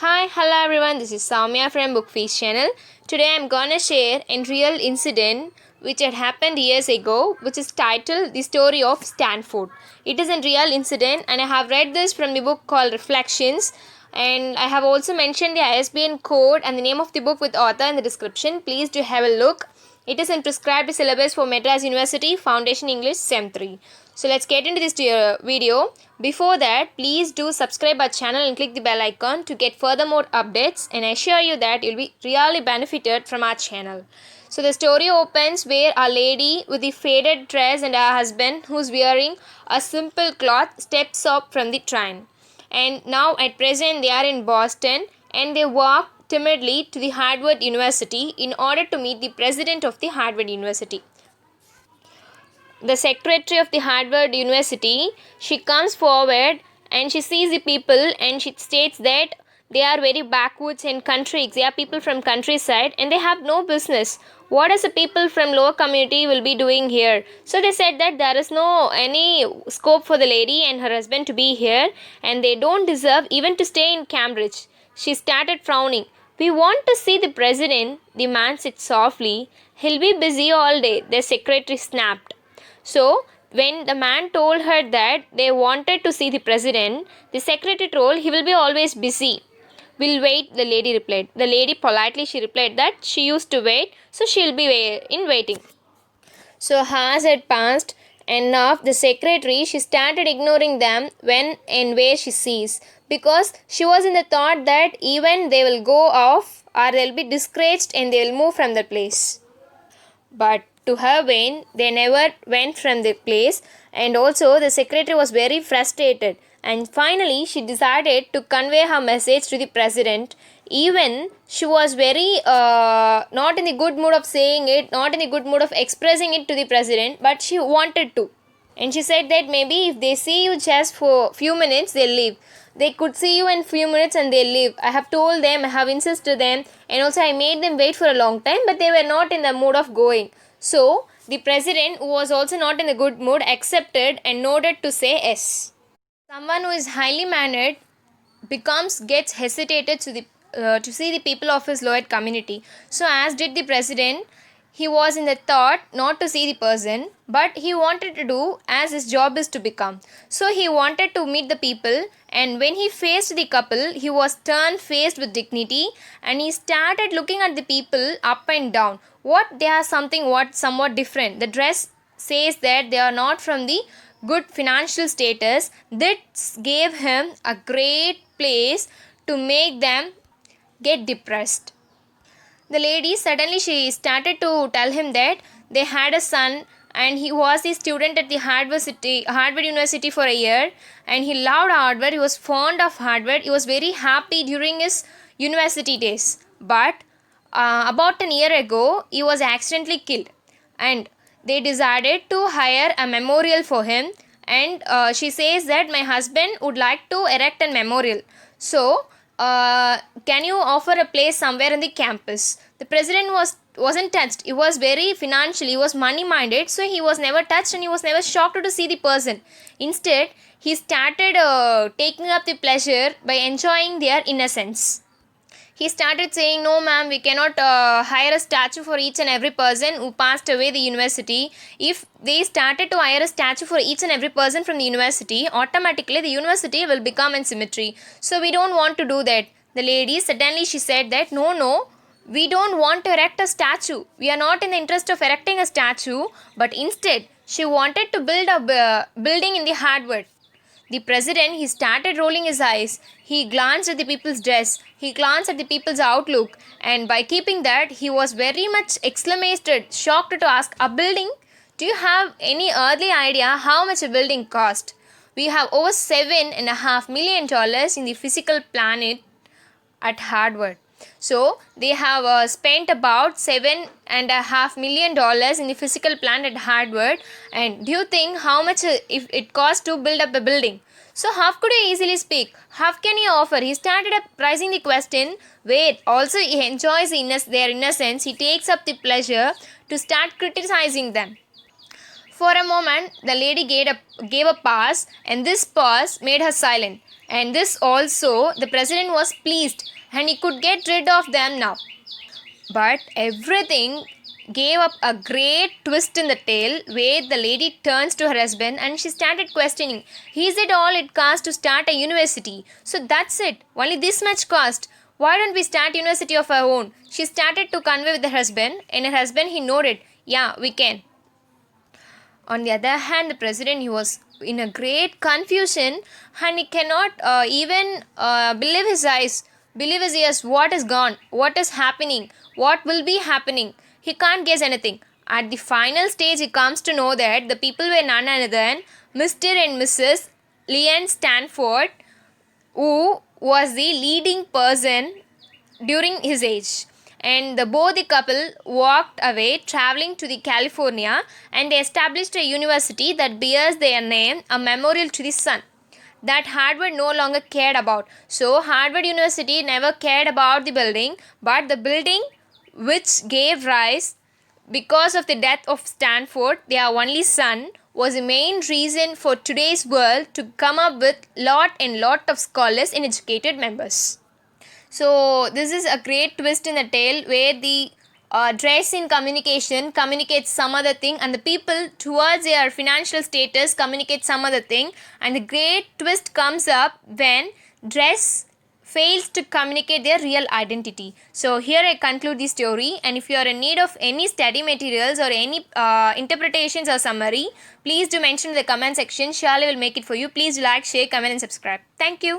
Hi, hello everyone. This is Soumya from Bookfeast channel. Today I'm gonna share a real incident which had happened years ago, which is titled "The Story of Stanford." It is a real incident, and I have read this from the book called Reflections. And I have also mentioned the ISBN code and the name of the book with author in the description. Please do have a look. It is in prescribed syllabus for Madras University Foundation English Sem 3. So let's get into this video. Before that, please do subscribe our channel and click the bell icon to get further more updates, and I assure you that you'll be really benefited from our channel. So the story opens where a lady with the faded dress and her husband who's wearing a simple cloth steps up from the train. And now at present they are in Boston, and they walk timidly to the Harvard University in order to meet the president of the Harvard University. The secretary of the Harvard University, she comes forward and she sees the people and she states that they are very backwoods and country. They are people from countryside and they have no business. What is the people from lower community will be doing here? So they said that there is no any scope for the lady and her husband to be here, and they don't deserve even to stay in Cambridge. She started frowning. We want to see the president, the man said softly. He'll be busy all day, the secretary snapped. So, when the man told her that they wanted to see the president, the secretary told he will be always busy. We'll wait, the lady replied. The lady politely she replied that she used to wait, so she'll be in waiting. So hours had passed, and now the secretary she started ignoring them when and where she sees, because she was in the thought that even they will go off or they'll be discouraged and they will move from the place. But to her vain, they never went from the place, and also the secretary was very frustrated. And finally, she decided to convey her message to the president. Even she was very not in the good mood of saying it, not in the good mood of expressing it to the president, but she wanted to. And she said that maybe if they see you just for few minutes, they'll leave. They could see you in few minutes and they'll leave. I have told them, I have insisted them, and also I made them wait for a long time, but they were not in the mood of going. So the president, who was also not in a good mood, accepted and nodded to say yes. Someone who is highly mannered gets hesitated to see the people of his lower community. So as did the president, he was in the thought not to see the person, but he wanted to do as his job is to become. So he wanted to meet the people, and when he faced the couple, he was turned faced with dignity, and he started looking at the people up and down. What they are somewhat different. The dress says that they are not from the good financial status. This gave him a great place to make them get depressed. The lady suddenly she started to tell him that they had a son and he was a student at the Harvard University for a year, and he loved Harvard. He was fond of Harvard. He was very happy during his university days. But about a year ago, he was accidentally killed, and they decided to hire a memorial for him. And she says that my husband would like to erect a memorial. So can you offer a place somewhere in the campus? The president wasn't touched. He was very financially, he was money minded, so he was never touched and he was never shocked to see the person. Instead, he started taking up the pleasure by enjoying their innocence. He started saying, no ma'am, we cannot hire a statue for each and every person who passed away the university. If they started to hire a statue for each and every person from the university, automatically the university will become in symmetry. So we don't want to do that. The lady suddenly she said that no, we don't want to erect a statue. We are not in the interest of erecting a statue, but instead she wanted to build a building in the Harvard. The president, he started rolling his eyes. He glanced at the people's dress. He glanced at the people's outlook. And by keeping that, he was very much exclamated, shocked to ask, a building? Do you have any earthly idea how much a building cost? We have over $7.5 million in the physical planet at Harvard. So they have spent about $7.5 million in the physical plant at Harvard. And do you think how much if it costs to build up a building? So how could he easily speak? How can he offer? He started up pricing the question. Wait, also he enjoys their innocence. He takes up the pleasure to start criticizing them. For a moment, the lady gave a pause, and this pause made her silent. And this also, the president was pleased and he could get rid of them now. But everything gave up a great twist in the tale where the lady turns to her husband and she started questioning, is it all it costs to start a university? So that's it. Only this much cost. Why don't we start university of our own? She started to convey with her husband and her husband he nodded, yeah, we can. On the other hand, the president he was in a great confusion and he cannot even believe his eyes, believe his ears. What is gone? What is happening? What will be happening? He can't guess anything. At the final stage, he comes to know that the people were none other than Mr. and Mrs. Leon Stanford, who was the leading person during his age. And both the couple walked away traveling to the California and they established a university that bears their name, a memorial to the sun that Harvard no longer cared about. So Harvard University never cared about the building, but the building which gave rise because of the death of Stanford, their only son, was the main reason for today's world to come up with lot and lot of scholars and educated members. So this is a great twist in the tale where the dress in communication communicates some other thing and the people towards their financial status communicate some other thing, and the great twist comes up when dress fails to communicate their real identity. So here I conclude the story, and if you are in need of any study materials or any interpretations or summary, please do mention in the comment section. Surely will make it for you. Please like, share, comment and subscribe. Thank you.